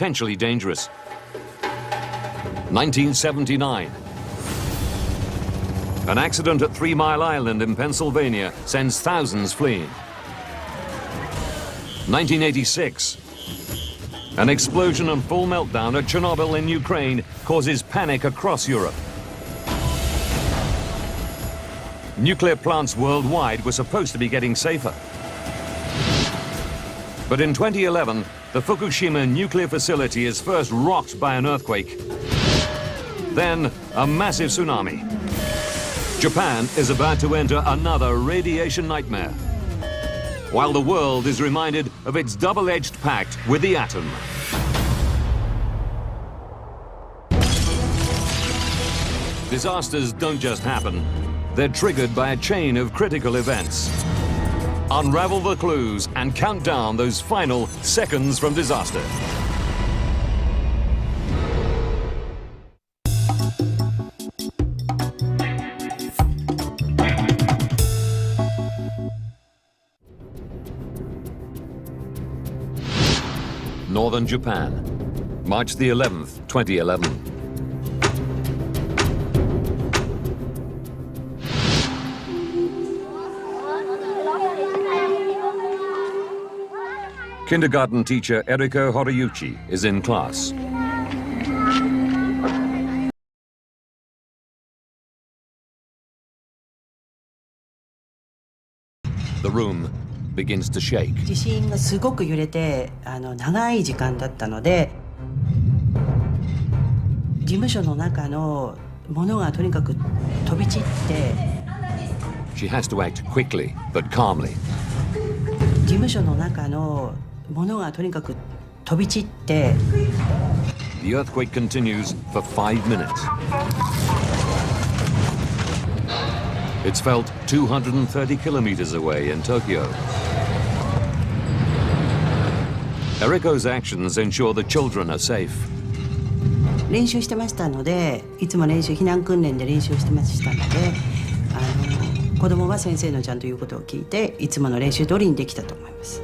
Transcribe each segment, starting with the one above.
potentially dangerous. 1979. An accident at 3 Mile Island in Pennsylvania sends thousands fleeing. 1986. An explosion and full meltdown at Chernobyl in Ukraine causes panic across Europe. Nuclear plants worldwide were supposed to be getting safer. But in 2011, the Fukushima nuclear facility is first rocked by an earthquake. Then, a massive tsunami. Japan is about to enter another radiation nightmare, while the world is reminded of its double-edged pact with the atom. Disasters don't just happen. They're triggered by a chain of critical events. Unravel the clues and count down those final seconds from disaster. Northern Japan, March the 11th, 2011. Kindergarten teacher Eriko Horiyuchi is in class. The room begins to shake. 地震がすごく揺れて長い時間だったので、事務所の中のものがとにかく飛び散って。She has to act quickly but calmly. 事務所の中のものがとにかく飛び散って。The earthquake continues for 5 minutes. It's felt 230 kilometers away in Tokyo. Eriko's actions ensure the children are safe. 練習してましたので、いつも避難訓練で練習してましたので、子供は先生のちゃんと言うことを聞いて、いつもの練習通りにできたと思います。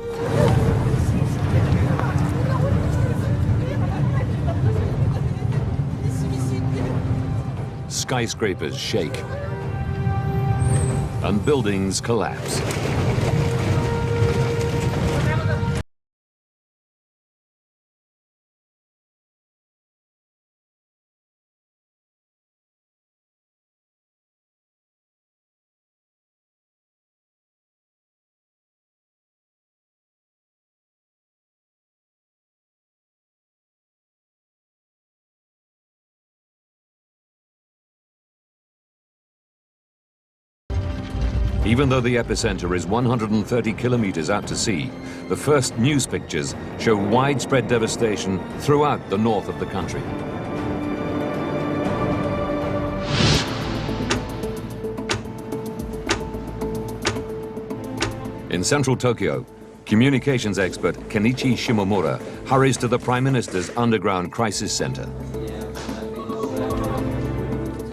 Skyscrapers shake and buildings collapse. Even though the epicenter is 130 kilometers out to sea, the first news pictures show widespread devastation throughout the north of the country. In central Tokyo, communications expert Kenichi Shimomura hurries to the Prime Minister's underground crisis center.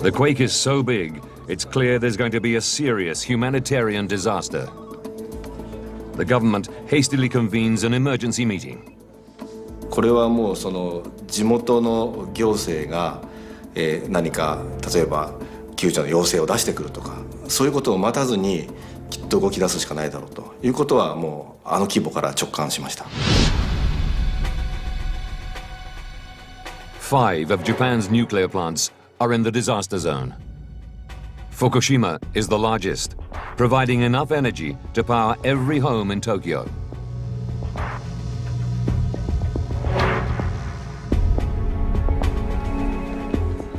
The quake is so big, it's clear there's going to be a serious humanitarian disaster. The government hastily convenes an emergency meeting. これはもうその地元の行政が、何か例えば救助の要請を出してくるとか、そういうことを待たずにきっと動き出すしかないだろうということはもう規模から直感しました。5 of Japan's nuclear plants are in the disaster zone. Fukushima is the largest, providing enough energy to power every home in Tokyo.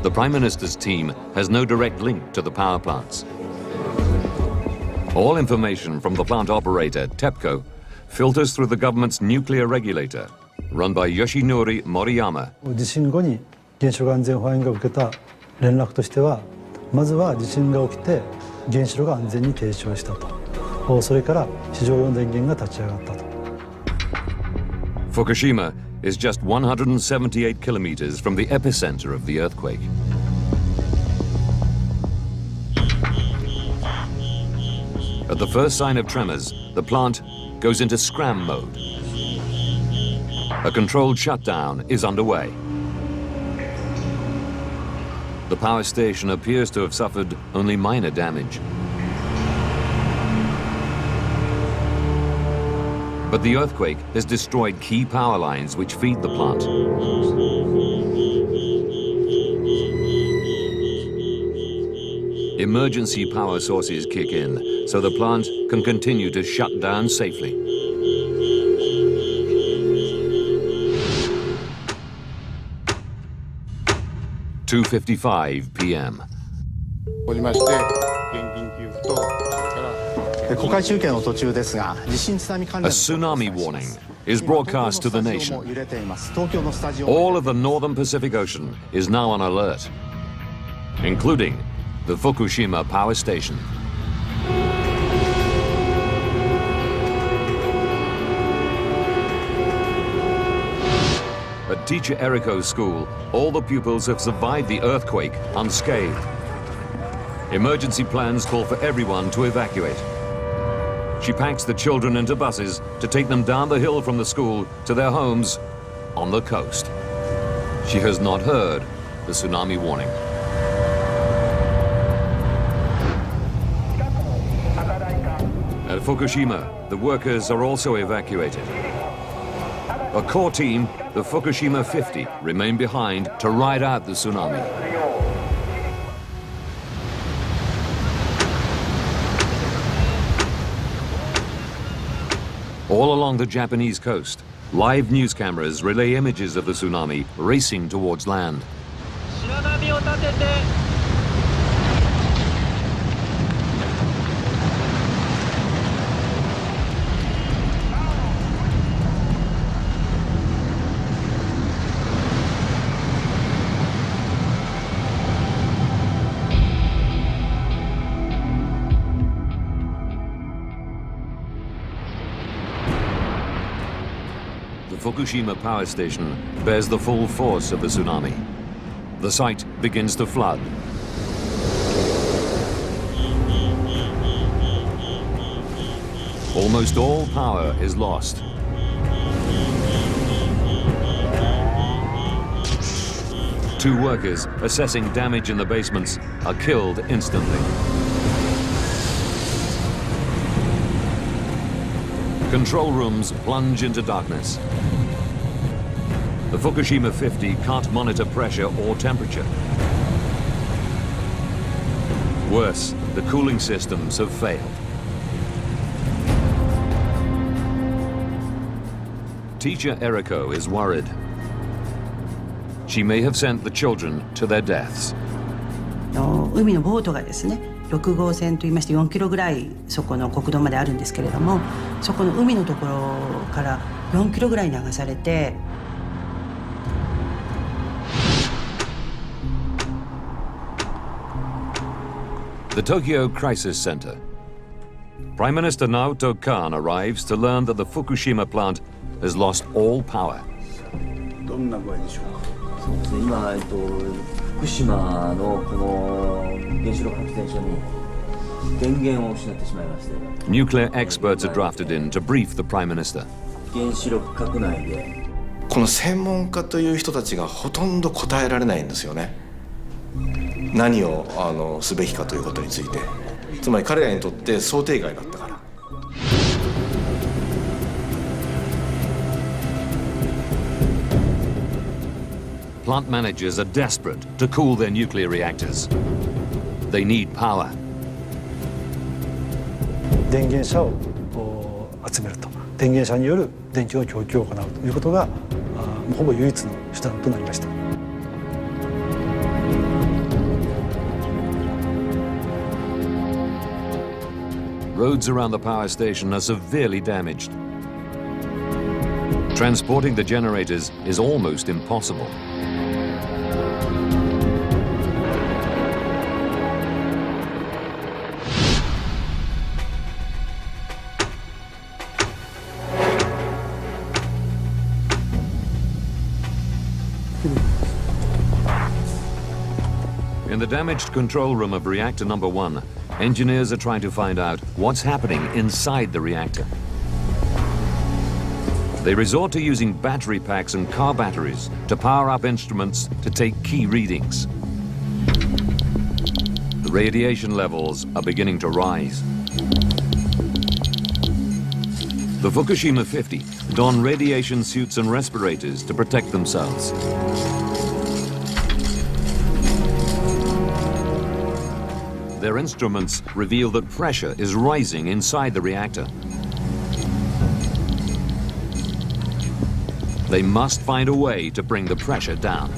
The Prime Minister's team has no direct link to the power plants. All information from the plant operator, TEPCO, filters through the government's nuclear regulator, run by Yoshinori Moriyama. 地震後に原子力安全保安院が受けた連絡としては、まずは地震が起きて原子炉が安全に停止をしたと、それから非常用電源が立ち上がったと。Fukushima is just 178 kilometers from the epicenter of the earthquake. At the first sign of tremors, the plant goes into scram mode. A controlled shutdown is underway. The power station appears to have suffered only minor damage. But the earthquake has destroyed key power lines which feed the plant. Emergency power sources kick in, so the plant can continue to shut down safely. (2:55 p.m.) おりまして現金給付とそれから国会中継の途中ですが、地震津波関連 A tsunami warning is broadcast to the nation. 揺れています。東京のスタジオ All of the northern Pacific Ocean is now on alert, including the Fukushima power station. At Teacher Eriko's school, all the pupils have survived the earthquake unscathed. Emergency plans call for everyone to evacuate. She packs the children into buses to take them down the hill from the school to their homes on the coast. She has not heard the tsunami warning. At Fukushima, the workers are also evacuated. A core team, the Fukushima 50, remain behind to ride out the tsunami. All along the Japanese coast, live news cameras relay images of the tsunami racing towards land. The Fukushima power station bears the full force of the tsunami. The site begins to flood. Almost all power is lost. Two workers assessing damage in the basements are killed instantly. Control rooms plunge into darkness. The Fukushima 50 can't monitor pressure or temperature. Worse, the cooling systems have failed. Teacher Eriko is worried. She may have sent the children to their deaths. 海のボートがですね、6号線といいまして4キロぐらいそこの国道まであるんですけれども、そこの海のところから4キロぐらい流されて、The Tokyo Crisis Center. Prime Minister Naoto Kan arrives to learn that the Fukushima plant has lost all power. どんな具合でしょうか。そうですね、今、福島のこの原子力発電所に電源を失ってしまいまして、 Nuclear experts are drafted in to brief the Prime Minister. 原子力閣内でこの専門家という人たちがほとんど答えられないんですよね。何をすべきかということについて。つまり彼らにとって想定外だったから。Plant managers are desperate to cool their nuclear reactors. They need power. 電源車を集めると、電源車による電気の供給を行うということがほぼ唯一の手段となりました。Roads around the power station are severely damaged. Transporting the generators is almost impossible. In the damaged control room of reactor number 1, engineers are trying to find out what's happening inside the reactor. They resort to using battery packs and car batteries to power up instruments to take key readings. The radiation levels are beginning to rise. The Fukushima 50 don radiation suits and respirators to protect themselves. Their instruments reveal that pressure is rising inside the reactor. They must find a way to bring the pressure down.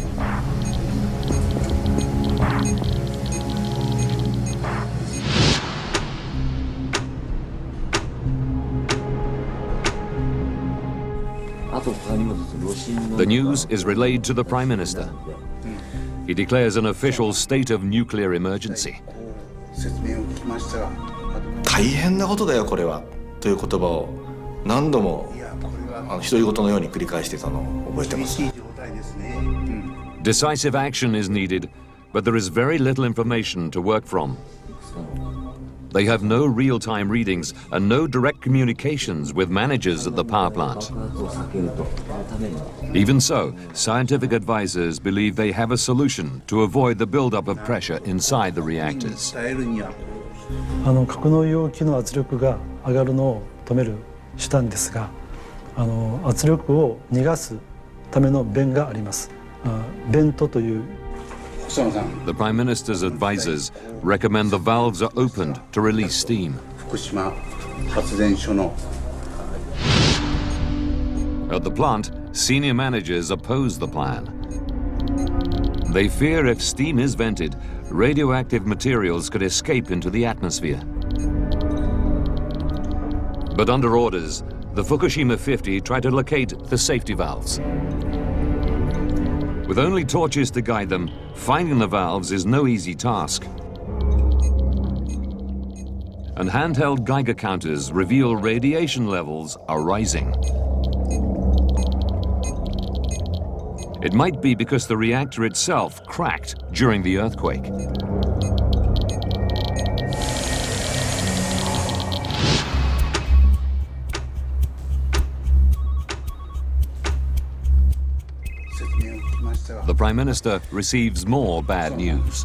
The news is relayed to the Prime Minister. He declares an official state of nuclear emergency. 大変なことだよこれはという言葉を何度も独り言のように繰り返していたのを覚えてます。 Decisive action is needed, but there is very little information to work from. They have no real-time readings and no direct communications with managers at the power plant. Even so, scientific advisors believe they have a solution to avoid the buildup of pressure inside the reactors. 格納容器の圧力が上がるのを止める手段ですが、圧力を逃がすための弁があります。ベントという。 The Prime Minister's advisors recommend the valves are opened to release steam. At the plant, senior managers oppose the plan. They fear if steam is vented, radioactive materials could escape into the atmosphere. But under orders, the Fukushima 50 try to locate the safety valves. With only torches to guide them, finding the valves is no easy task. And handheld Geiger counters reveal radiation levels are rising. It might be because the reactor itself cracked during the earthquake. The Prime Minister receives more bad news.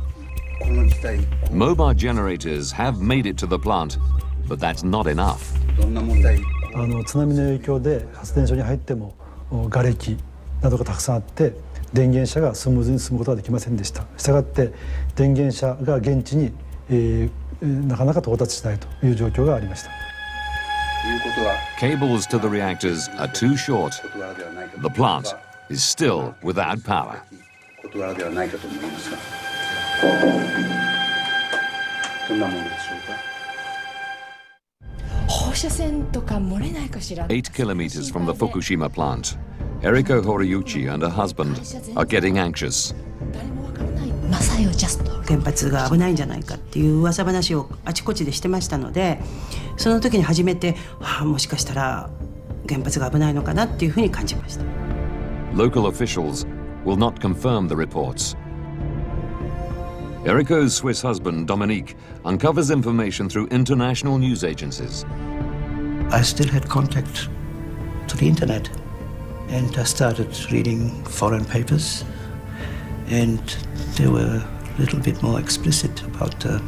Mobile generators have made it to the plant, but that's not enough. 津波の影響で発電所に入っても瓦礫などがたくさんあって電源車がスムーズに進むことができませんでした。したがって電源車が現地に、なかなか到達しないという状況がありました。 Cables to the reactors are too short. The plant is still without power. Eight kilometers from the Fukushima plant, Eriko Horiyuchi and her husband are getting anxious. 原発が危ないんじゃないかっていう噂話をあちこちでしてましたので、その時に初めて、もしかしたら原発が危ないのかなっていうふうに感じました。 Local officials will not confirm the reports. Eriko's Swiss husband, Dominique, uncovers information through international news agencies. I still had contact to the internet, and I started reading foreign papers, and they were a little bit more explicit about the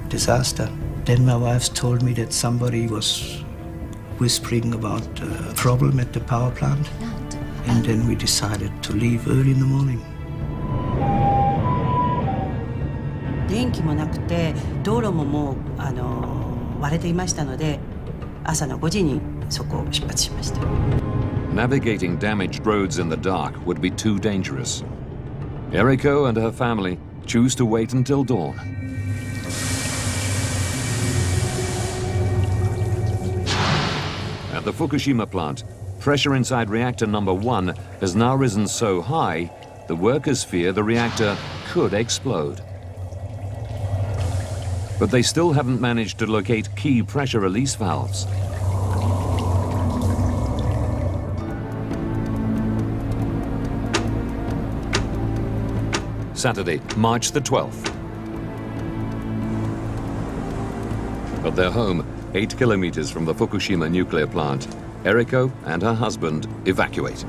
disaster. Then my wife told me that somebody was whispering about a problem at the power plant, and then we decided to leave early in the morning. 電気もなくて道路ももう割れていましたので朝の5時にそこを出発しました。 Navigating damaged roads in the dark would be too dangerous. Eriko and her family choose to wait until dawn. At the Fukushima plant, pressure inside reactor number 1 has now risen so high, the workers fear the reactor could explode. But they still haven't managed to locate key pressure release valves. Saturday, March the 12th. At their home, 8 kilometers from the Fukushima nuclear plant, Eriko and her husband evacuate.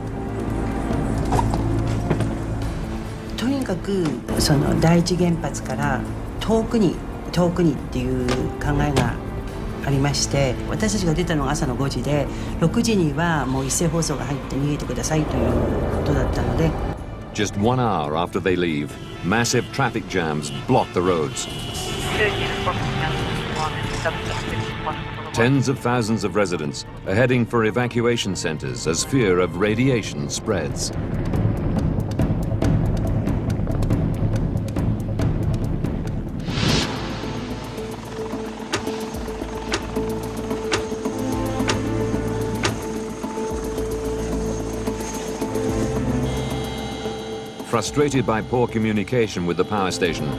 とにかくその第一原発から遠くにっていう考えがありまして、私たちが出たのが朝の5時で、6時にはもう一斉放送が入って逃げてくださいということだったので。 Just 1 hour after they leave, massive traffic jams block the roads. Tens of thousands of residents are heading for evacuation centers as fear of radiation spreads. Frustrated by poor communication with the power station,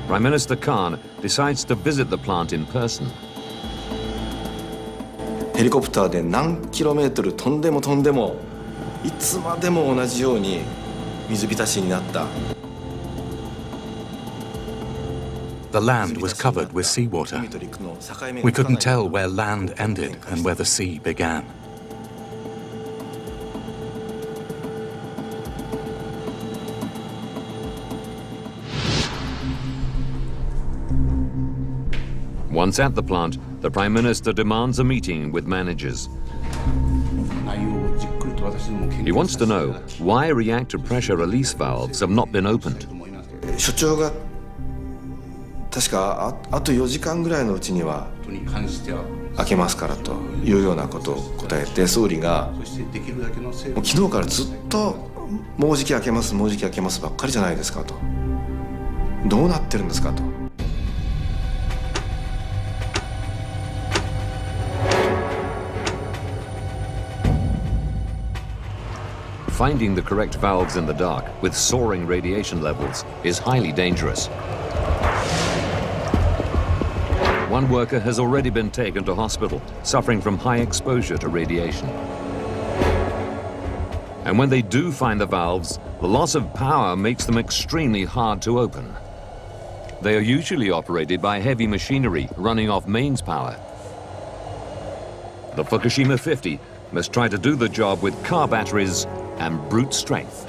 Prime Minister Khan decides to visit the plant in person. ヘリコプターで何キロメートル飛んでもいつまでも同じように水浸しになった。 The land was covered with seawater. We couldn't tell where land ended and where the sea began. Once at the plant, the Prime Minister demands a meeting with managers. He wants to know why reactor pressure release valves have not been opened. 所長が確かあと4時間ぐらいのうちには開けますからというようなことを答えて、総理がもう昨日からずっともうじき開けますばっかりじゃないですかと、どうなってるんですかと。 Finding the correct valves in the dark with soaring radiation levels is highly dangerous. One worker has already been taken to hospital, suffering from high exposure to radiation. And when they do find the valves, the loss of power makes them extremely hard to open. They are usually operated by heavy machinery running off mains power. The Fukushima 50 must try to do the job with car batteries and brute strength.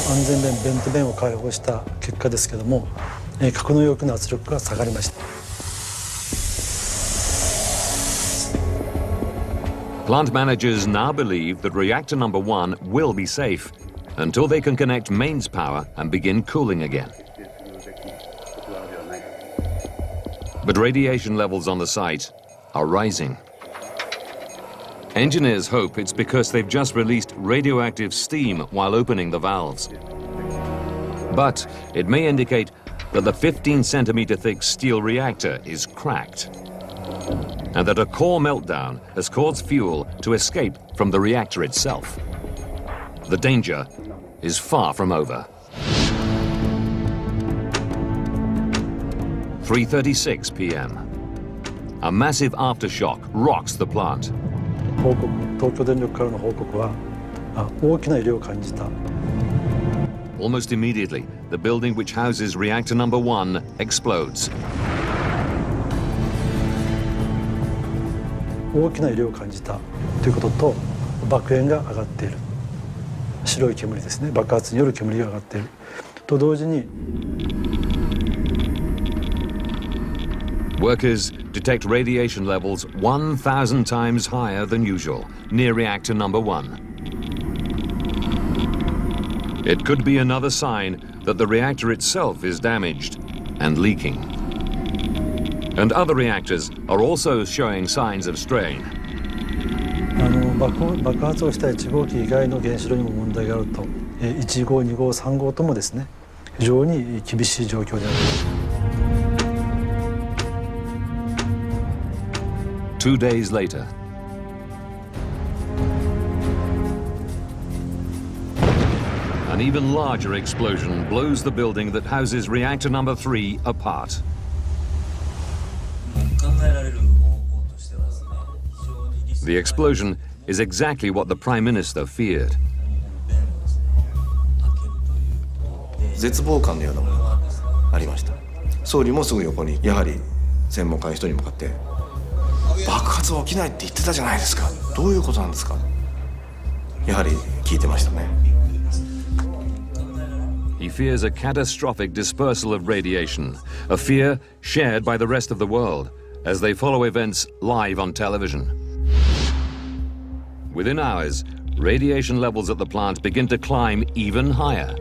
安全弁ベント弁を開放した結果ですけども、格納容器の圧力が下がりました。 Plant managers now believe that reactor number 1 will be safe until they can connect mains power and begin cooling again. But radiation levels on the site are rising. Engineers hope it's because they've just released radioactive steam while opening the valves. But it may indicate that the 15-centimeter thick steel reactor is cracked, and that a core meltdown has caused fuel to escape from the reactor itself. The danger is far from over. 3:36 p.m. A massive aftershock rocks the plant. 東京電力からの報告は大きな揺れを感じた。 Almost immediately, the building which houses reactor number 1 explodes. 大きな揺れを感じたということと、爆煙が上がっている、白い煙ですね、爆発による煙が上がっていると同時に、 Workers detect radiation levels 1,000 times higher than usual near reactor number 1. It could be another sign that the reactor itself is damaged and leaking. And other reactors are also showing signs of strain. 爆発をした1号機以外の原子炉にも問題があると、1号、2号、3号ともですね、非常に厳しい状況である。 2 days later, an even larger explosion blows the building that houses reactor number 3 apart. The explosion is exactly what the Prime Minister feared. 絶望感のようなものがありました。総理もすぐ横にやはり専門家の人に向かって「爆発は起きないって言ってたじゃないですか、どういうことなんですか?」やはり聞いてましたね。He fears a catastrophic dispersal of radiation, a fear shared by the rest of the world as they follow events live on television. Within hours, radiation levels at the plant begin to climb even higher.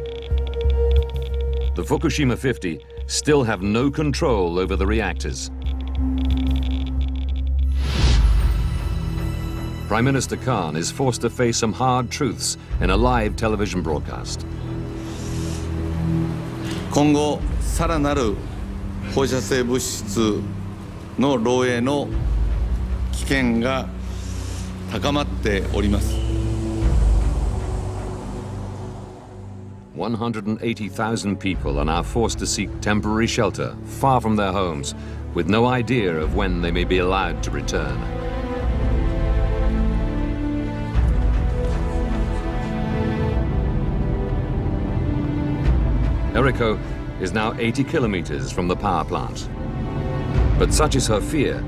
The Fukushima 50 still have no control over the reactors. Prime Minister Khan is forced to face some hard truths in a live television broadcast. 今後さらなる放射性物質の漏洩の危険が高まっております。180,000 people are now forced to seek temporary shelter far from their homes, with no idea of when they may be allowed to return. Eriko is now 80 kilometers from the power plant. But such is her fear,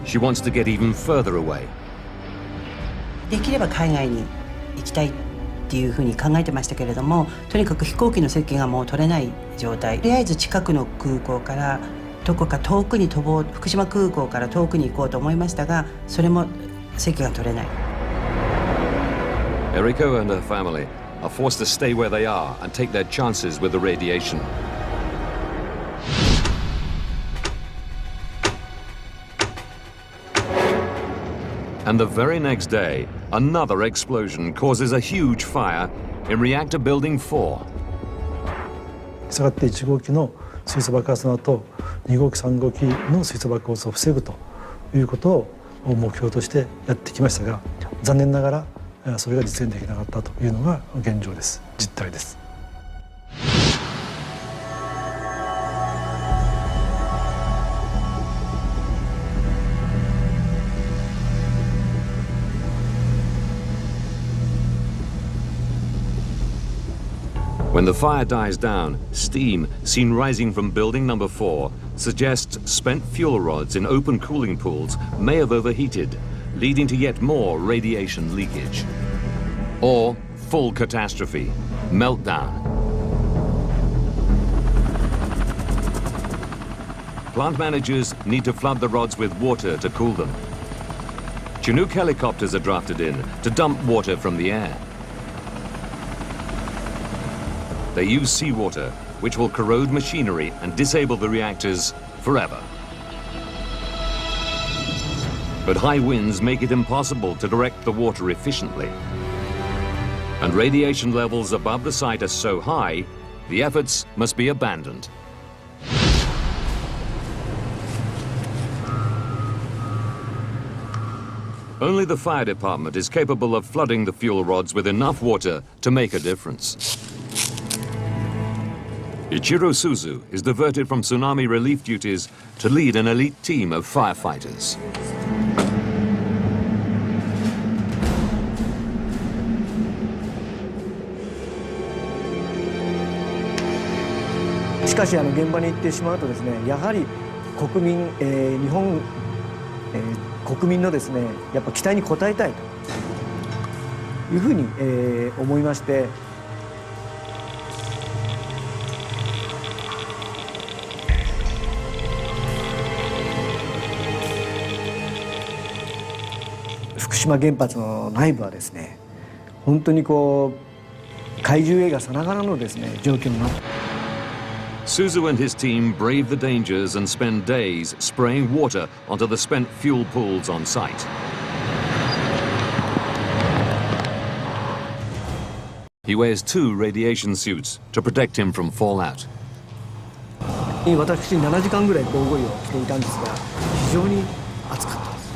she wants to get even further away. できれば海外に行きたいっていうふうに考えてましたけれども、とにかく飛行機の席がもう取れない状態。とりあえず近くの空港からどこか遠くに飛ぼう、福島空港から遠くに行こうと思いましたが、それも席が取れない。Eriko and her family are forced to stay where they are and take their chances with the radiation. And the very next day, another explosion causes a huge fire in reactor building 4. したがって1号機の水素爆発の後、2号機3号機の水素爆発を防ぐということを目標としてやってきましたが、残念ながらそれが実現できなかったというのが現状です。実態です。When the fire dies down, steam seen rising from building number 4 suggests spent fuel rods in open cooling pools may have overheated, leading to yet more radiation leakage. Or full catastrophe, meltdown. Plant managers need to flood the rods with water to cool them. Chinook helicopters are drafted in to dump water from the air. They use seawater, which will corrode machinery and disable the reactors forever. But high winds make it impossible to direct the water efficiently. And radiation levels above the site are so high, the efforts must be abandoned. Only the fire department is capable of flooding the fuel rods with enough water to make a difference. Ichiro Suzu is diverted from tsunami relief duties to lead an elite team of firefighters. しかし現場に行ってしまうとですね、やはり国民、日本、国民のですね、やっぱ期待に応えたいというふうに、思いまして。福島原発の内部はですね、本当にこう怪獣映画さながらのですね状況になって。Suzu and his team brave the dangers and spend days spraying water onto the spent fuel pools on site. He wears 2 radiation suits to protect him from fallout. 私7時間ぐらい防護衣を着ていたんですが、非常に暑かったです。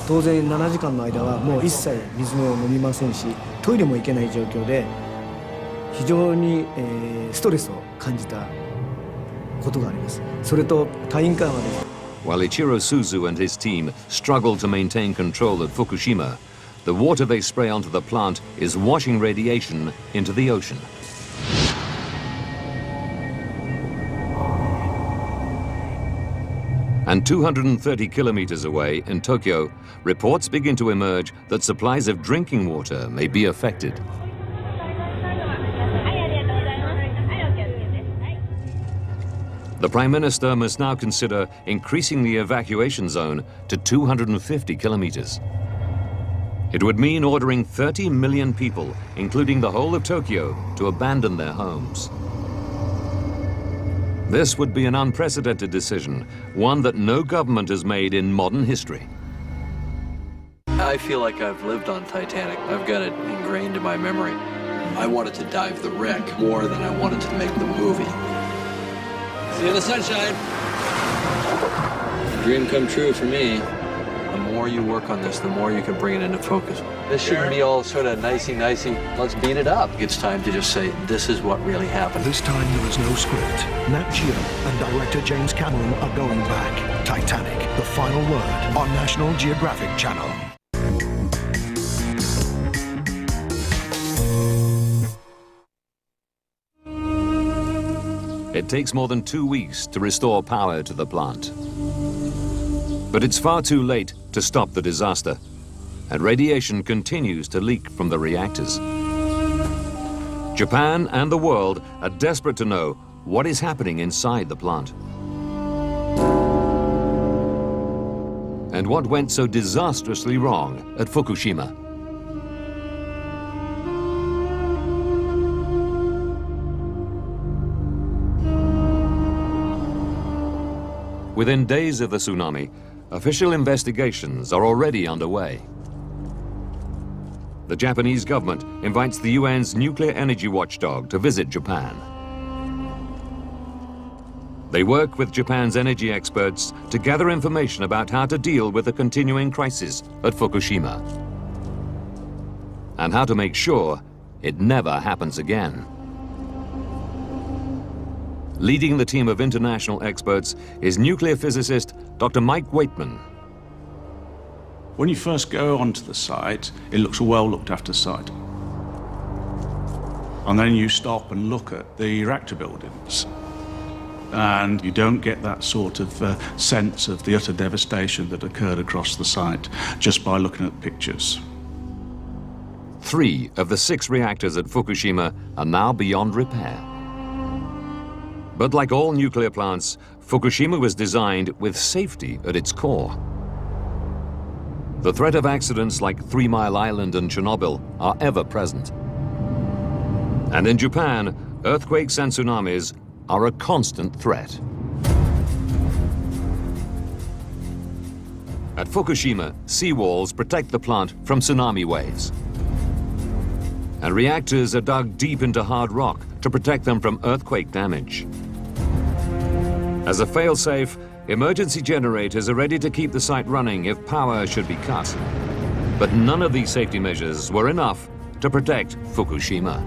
当然7時間の間はもう一切水も飲みませんし、トイレも行けない状況で非常に、ストレスを感じたことがあります。それと隊員間はですね。While Ichiro Suzu and his team struggle to maintain control at Fukushima, the water they spray onto the plant is washing radiation into the ocean. And 230 kilometers away in Tokyo, reports begin to emerge that supplies of drinking water may be affected. The Prime Minister must now consider increasing the evacuation zone to 250 kilometers. It would mean ordering 30 million people, including the whole of Tokyo, to abandon their homes. This would be an unprecedented decision, one that no government has made in modern history. I feel like I've lived on Titanic. I've got it ingrained in my memory. I wanted to dive the wreck more than I wanted to make the movie. See you in the sunshine. Dream come true for me. The more you work on this, the more you can bring it into focus. This shouldn't be all sort of nicey-nicey, let's beat it up. It's time to just say, this is what really happened. This time there is no script. Nat Geo and director James Cameron are going back. Titanic, the final word on National Geographic Channel. It takes more than 2 weeks to restore power to the plant. But it's far too late to stop the disaster, and radiation continues to leak from the reactors. Japan and the world are desperate to know what is happening inside the plant. And what went so disastrously wrong at Fukushima? Within days of the tsunami, official investigations are already underway. The Japanese government invites the UN's nuclear energy watchdog to visit Japan. They work with Japan's energy experts to gather information about how to deal with the continuing crisis at Fukushima and how to make sure it never happens again. Leading the team of international experts is nuclear physicist Dr. Mike Waitman. When you first go onto the site, it looks a well looked after site. And then you stop and look at the reactor buildings. And you don't get that sort of sense of the utter devastation that occurred across the site just by looking at pictures. 3 of the 6 reactors at Fukushima are now beyond repair. But like all nuclear plants, Fukushima was designed with safety at its core. The threat of accidents like 3 Mile Island and Chernobyl are ever present. And in Japan, earthquakes and tsunamis are a constant threat. At Fukushima, seawalls protect the plant from tsunami waves. And reactors are dug deep into hard rock to protect them from earthquake damage. As a fail-safe, emergency generators are ready to keep the site running if power should be cut. But none of these safety measures were enough to protect Fukushima.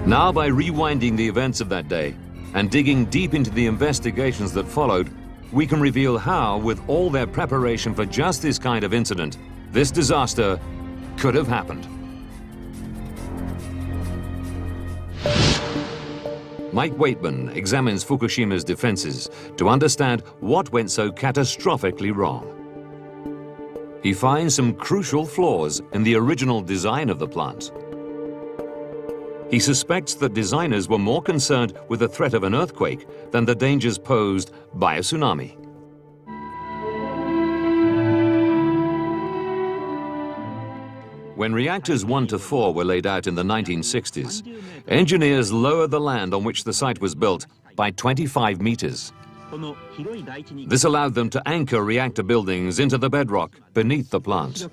Now, by rewinding the events of that day and digging deep into the investigations that followed, we can reveal how, with all their preparation for just this kind of incident, this disaster could have happened. Mike Waitman examines Fukushima's defenses to understand what went so catastrophically wrong. He finds some crucial flaws in the original design of the plant. He suspects that designers were more concerned with the threat of an earthquake than the dangers posed by a tsunami. When reactors 1 to 4 were laid out in the 1960s, engineers lowered the land on which the site was built by 25 meters. This allowed them to anchor reactor buildings into the bedrock beneath the plant.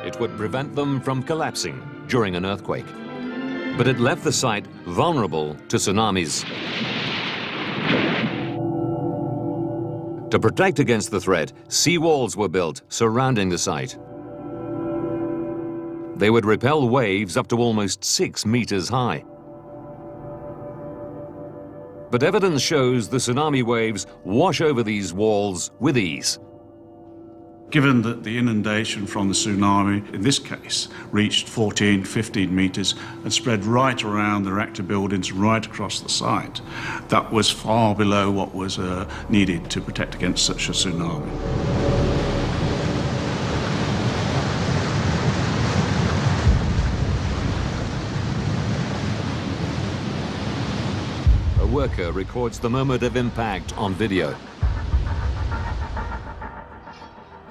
It would prevent them from collapsing during an earthquake. But it left the site vulnerable to tsunamis. To protect against the threat, seawalls were built surrounding the site. They would repel waves up to almost 6 meters high. But evidence shows the tsunami waves wash over these walls with ease. Given that the inundation from the tsunami, in this case, reached 14, 15 metres and spread right around the reactor buildings, right across the site, that was far below what was needed to protect against such a tsunami. A worker records the moment of impact on video.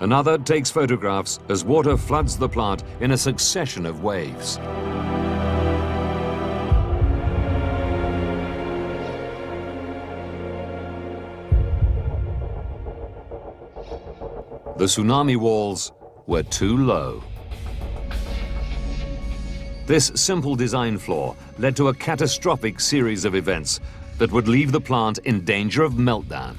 Another takes photographs as water floods the plant in a succession of waves. The tsunami walls were too low. This simple design flaw led to a catastrophic series of events that would leave the plant in danger of meltdown.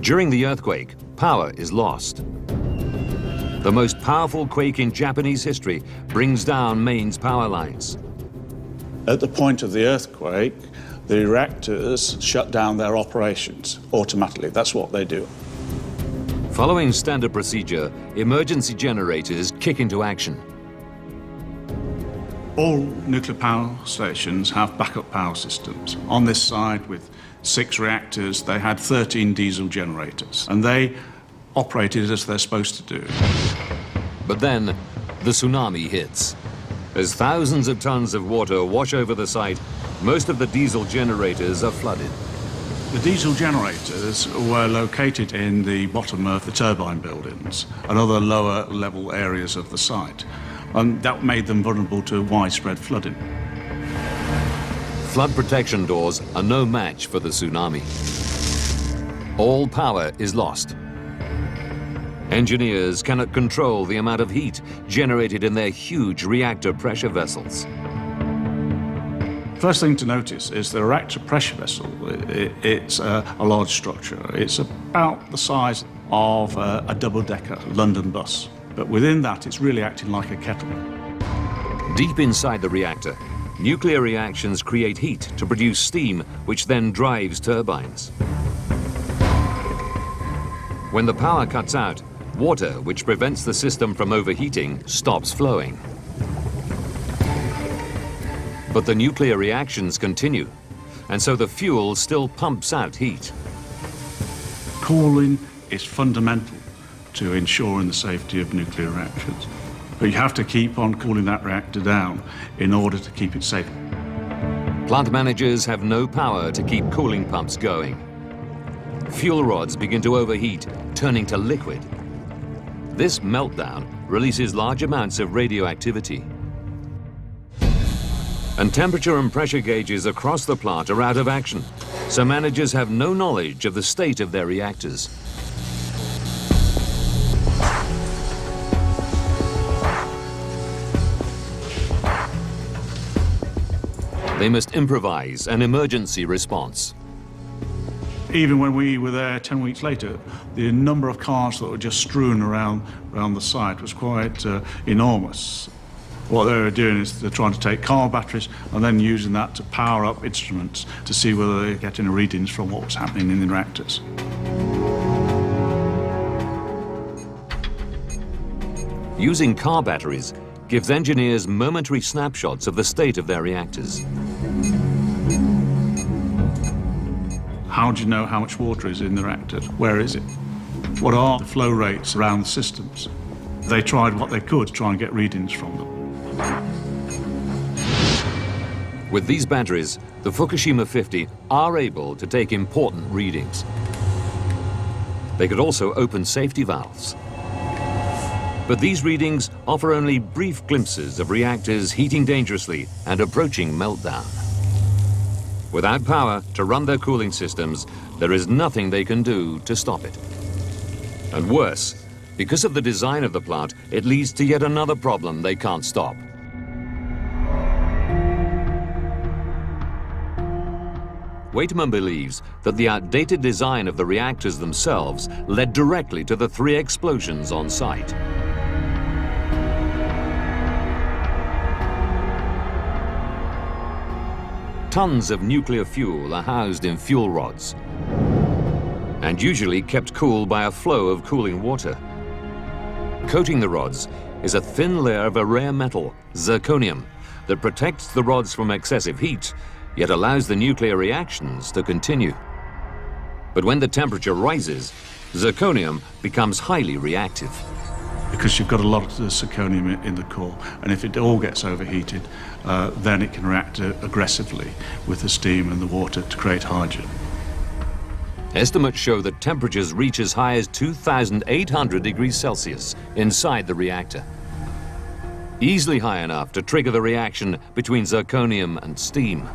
During the earthquake, power is lost. The most powerful quake in Japanese history brings down Maine's power lines. At the point of the earthquake, the reactors shut down their operations automatically. That's what they do. Following standard procedure, emergency generators kick into action. All nuclear power stations have backup power systems. On this side, with 6 reactors, they had 13 diesel generators, and they operated as they're supposed to do. But then, the tsunami hits. As thousands of tons of water wash over the site, most of the diesel generators are flooded. The diesel generators were located in the bottom of the turbine buildings and other lower level areas of the site, and that made them vulnerable to widespread flooding. Flood protection doors are no match for the tsunami. All power is lost. Engineers cannot control the amount of heat generated in their huge reactor pressure vessels. First thing to notice is the reactor pressure vessel. It's a large structure. It's about the size of a double-decker London bus. But within that, it's really acting like a kettle. Deep inside the reactor, nuclear reactions create heat to produce steam, which then drives turbines. When the power cuts out, water, which prevents the system from overheating, stops flowing. But the nuclear reactions continue, and so the fuel still pumps out heat. Cooling is fundamental to ensuring the safety of nuclear reactors. But you have to keep on cooling that reactor down in order to keep it safe. Plant managers have no power to keep cooling pumps going. Fuel rods begin to overheat, turning to liquid. This meltdown releases large amounts of radioactivity. And temperature and pressure gauges across the plant are out of action, so managers have no knowledge of the state of their reactors. They must improvise an emergency response. Even when we were there 10 weeks later, the number of cars that were just strewn around the site was quite enormous. What they were doing is they're trying to take car batteries and then using that to power up instruments to see whether they're getting readings from what was happening in the reactors. Using car batteries gives engineers momentary snapshots of the state of their reactors. How do you know how much water is in the reactor? Where is it? What are the flow rates around the systems? They tried what they could to try and get readings from them. With these batteries, the Fukushima 50 are able to take important readings. They could also open safety valves. But these readings offer only brief glimpses of reactors heating dangerously and approaching meltdown. Without power to run their cooling systems, there is nothing they can do to stop it. And worse, because of the design of the plant, it leads to yet another problem they can't stop. Waitman believes that the outdated design of the reactors themselves led directly to the 3 explosions on site. Tons of nuclear fuel are housed in fuel rods. and usually kept cool by a flow of cooling water. Coating the rods is a thin layer of a rare metal, zirconium, that protects the rods from excessive heat, yet allows the nuclear reactions to continue. But when the temperature rises, zirconium becomes highly reactive. Because you've got a lot of zirconium in the core, and if it all gets overheated, then it can react aggressively with the steam and the water to create hydrogen. Estimates show that temperatures reach as high as 2,800 degrees Celsius inside the reactor. Easily high enough to trigger the reaction between zirconium and steam.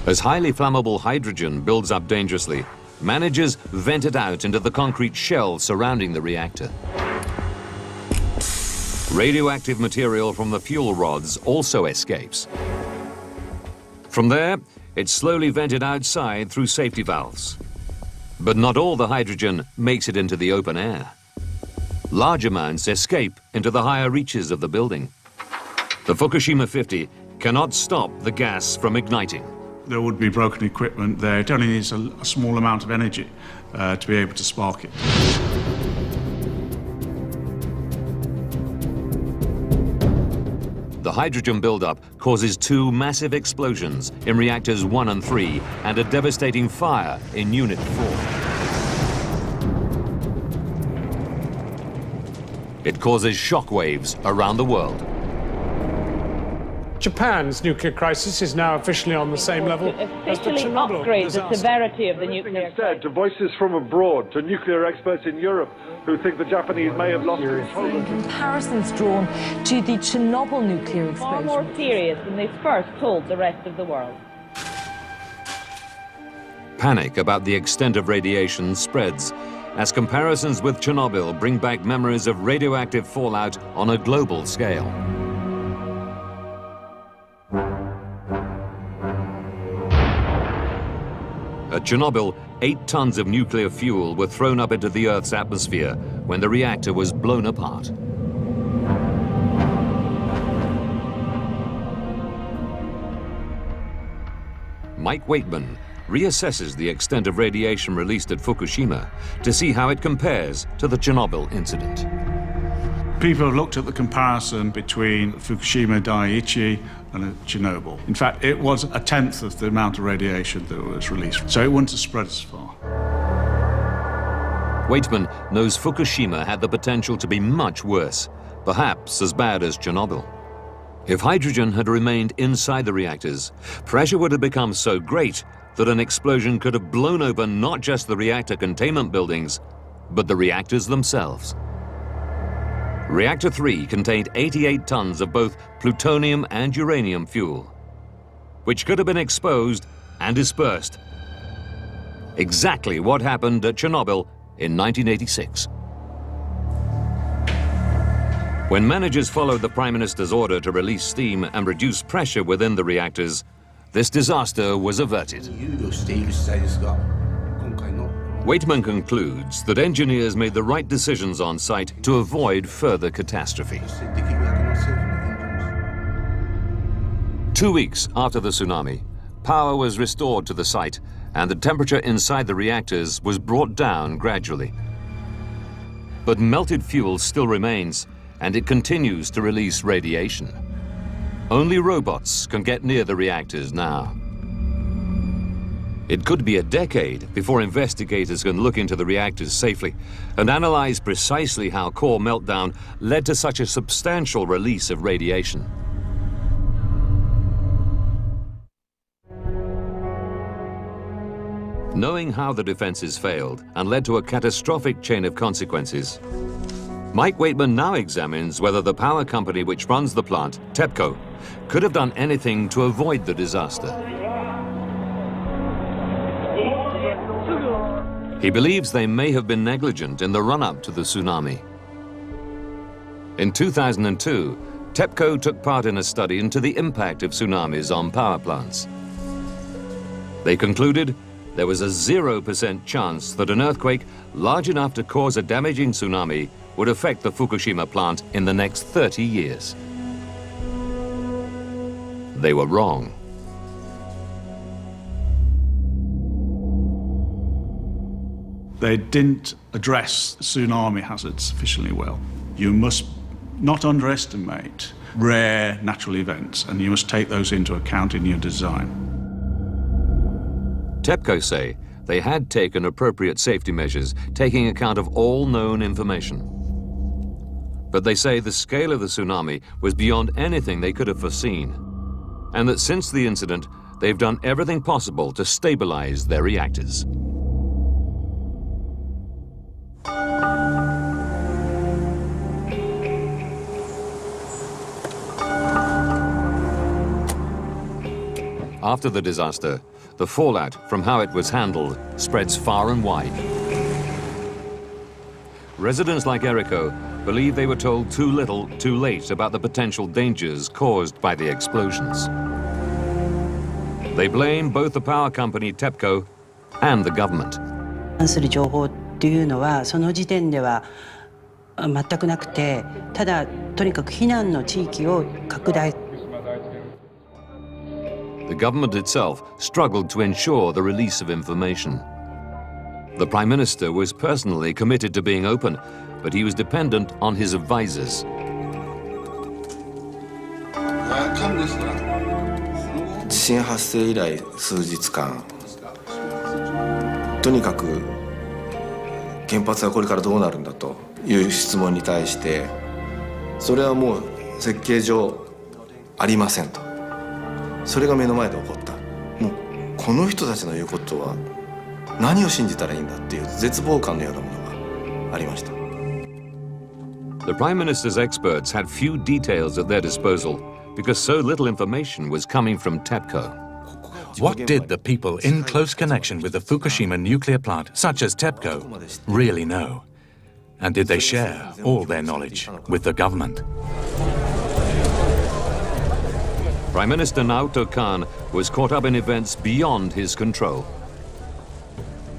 As highly flammable hydrogen builds up dangerously, managers vent it out into the concrete shell surrounding the reactor. Radioactive material from the fuel rods also escapes. From there, it's slowly vented outside through safety valves. But not all the hydrogen makes it into the open air. Large amounts escape into the higher reaches of the building. The Fukushima 50 cannot stop the gas from igniting. There would be broken equipment there. It only needs a small amount of energy to be able to spark it. The hydrogen buildup causes two massive explosions in reactors 1 and 3 and a devastating fire in Unit 4. It causes shockwaves around the world. Japan's nuclear crisis is now officially on the same level as the Chernobyl upgrade disaster. the severity of the nuclear instead to voices from abroad, to nuclear experts in Europe who think the Japanese may have lost control. Comparisons drawn to the Chernobyl nuclear explosion. Far more serious than they first told the rest of the world. Panic about the extent of radiation spreads as comparisons with Chernobyl bring back memories of radioactive fallout on a global scale. At Chernobyl, 8 tons of nuclear fuel were thrown up into the Earth's atmosphere when the reactor was blown apart. Mike Waitman reassesses the extent of radiation released at Fukushima to see how it compares to the Chernobyl incident. People have looked at the comparison between Fukushima Daiichi and Chernobyl. In fact, it was 1/10 of the amount of radiation that was released, so it wouldn't have spread as far. Waitman knows Fukushima had the potential to be much worse, perhaps as bad as Chernobyl. If hydrogen had remained inside the reactors, pressure would have become so great that an explosion could have blown open not just the reactor containment buildings, but the reactors themselves. Reactor 3 contained 88 tons of both plutonium and uranium fuel, which could have been exposed and dispersed. Exactly what happened at Chernobyl in 1986. When managers followed the Prime Minister's order to release steam and reduce pressure within the reactors, this disaster was averted. Waitman concludes that engineers made the right decisions on site to avoid further catastrophe. 2 weeks after the tsunami, power was restored to the site and the temperature inside the reactors was brought down gradually. But melted fuel still remains and it continues to release radiation. Only robots can get near the reactors now. It could be a decade before investigators can look into the reactors safely and analyze precisely how core meltdown led to such a substantial release of radiation. Knowing how the defenses failed and led to a catastrophic chain of consequences, Mike Waitman now examines whether the power company which runs the plant, TEPCO, could have done anything to avoid the disaster. He believes they may have been negligent in the run-up to the tsunami. In 2002, TEPCO took part in a study into the impact of tsunamis on power plants. They concluded there was a 0% chance that an earthquake large enough to cause a damaging tsunami would affect the Fukushima plant in the next 30 years. they were wrong. They didn't address tsunami hazards sufficiently well. You must not underestimate rare natural events, and you must take those into account in your design. TEPCO say they had taken appropriate safety measures, taking account of all known information. But they say the scale of the tsunami was beyond anything they could have foreseen, and that since the incident, they've done everything possible to stabilize their reactors. After the disaster, the fallout from how it was handled spreads far and wide. Residents like Eriko believe they were told too little, too late about the potential dangers caused by the explosions. They blame both the power company TEPCO and the government. 関する情報っていうのはその時点では全くなくて、ただとにかく避難の地域を拡大。The government itself struggled to ensure the release of information. The Prime Minister was personally committed to being open, but he was dependent on his advisors. 地震発生以来数日間、とにかく原発はこれからどうなるんだという質問に対して、それはもう設計上ありませんと。それが目の前で起こった。もうこの人たちの言うことは何を信じたらいいんだっていう絶望感のようなものがありました。The Prime Minister's experts had few details at their disposal because so little information was coming from TEPCO. What did the people in close connection with the Fukushima nuclear plant, such as TEPCO, really know? And did they share all their knowledge with the government? Prime Minister Naoto Kan was caught up in events beyond his control.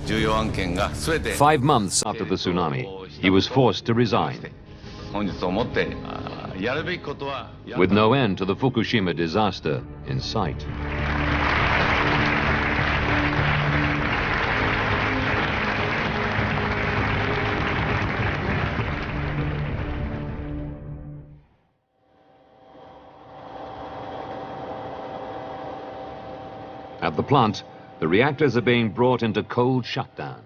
5 months after the tsunami, he was forced to resign, with no end to the Fukushima disaster in sight. At the plant, the reactors are being brought into cold shutdown.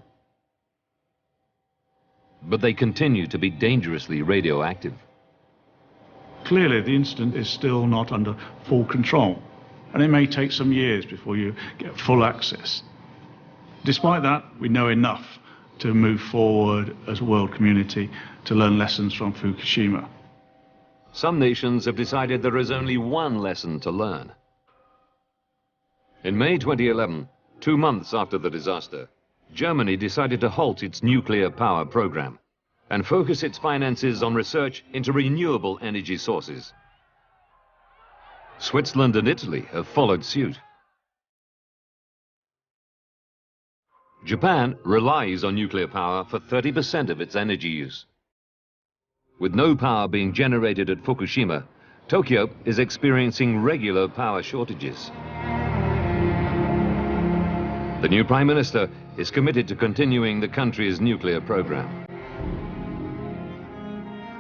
But they continue to be dangerously radioactive. Clearly, the incident is still not under full control, and it may take some years before you get full access. Despite that, we know enough to move forward as a world community to learn lessons from Fukushima. Some nations have decided there is only one lesson to learn. In May 2011, 2 months after the disaster, Germany decided to halt its nuclear power program and focus its finances on research into renewable energy sources. Switzerland and Italy have followed suit. Japan relies on nuclear power for 30% of its energy use. With no power being generated at Fukushima, Tokyo is experiencing regular power shortages. The new Prime Minister is committed to continuing the country's nuclear program.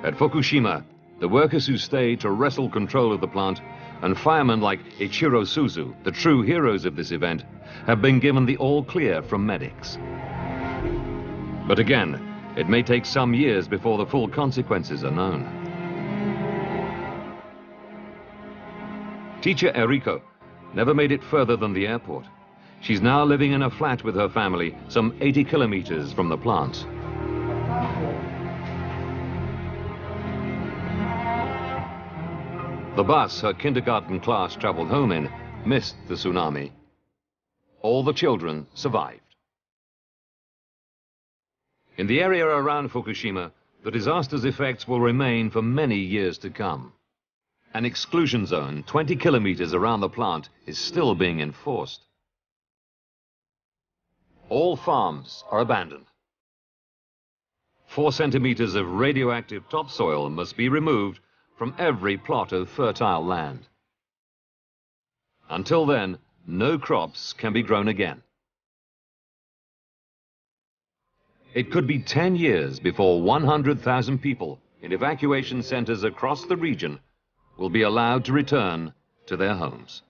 At Fukushima, the workers who stayed to wrestle control of the plant and firemen like Ichiro Suzu, the true heroes of this event, have been given the all-clear from medics. But again, it may take some years before the full consequences are known. Teacher Eriko never made it further than the airport. She's now living in a flat with her family, some 80 kilometers from the plant. The bus her kindergarten class traveled home in missed the tsunami. All the children survived. In the area around Fukushima, the disaster's effects will remain for many years to come. An exclusion zone 20 kilometers around the plant is still being enforced. All farms are abandoned. 4 centimeters of radioactive topsoil must be removed from every plot of fertile land. Until then, no crops can be grown again. It could be 10 years before 100,000 people in evacuation centers across the region will be allowed to return to their homes.